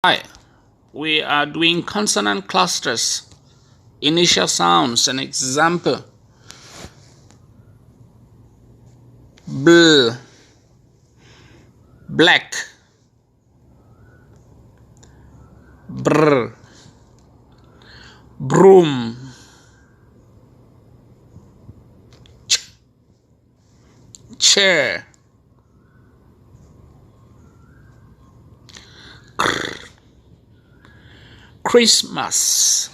Hi, we are doing consonant clusters, initial sounds. An example: bl, black, br, broom, chair, Christmas,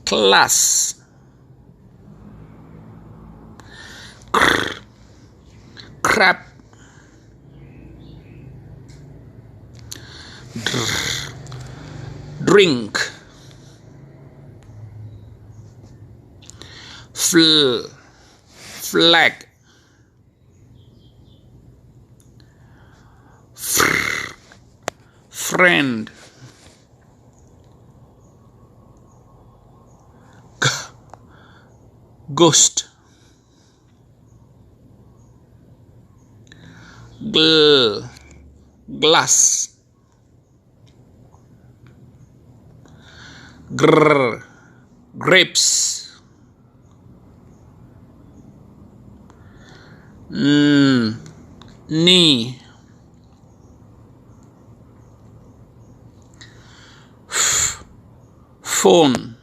class, crab, drink, flag, friend, ghost, glass, grapes, knee, phone,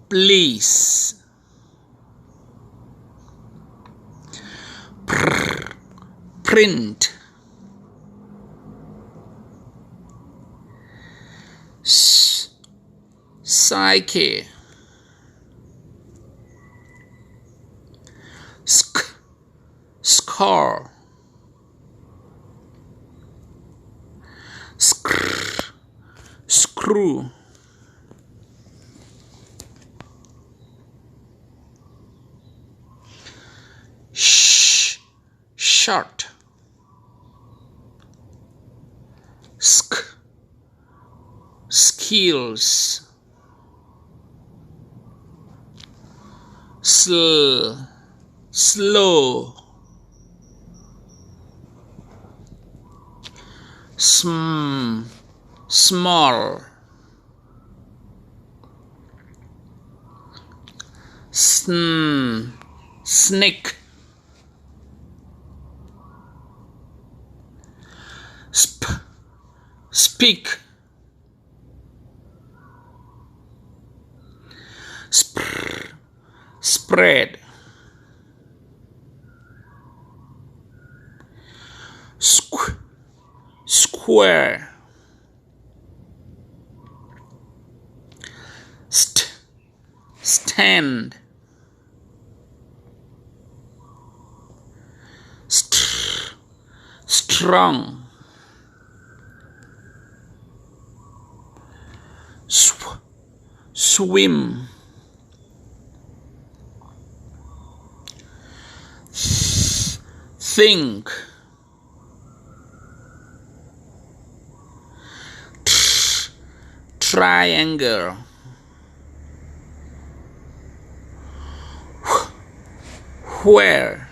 please, print, psyche, score, screw, short, skills, slow, small, snake, speak, spread, square, stand, strong, swim, think, triangle, where,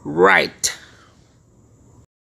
right.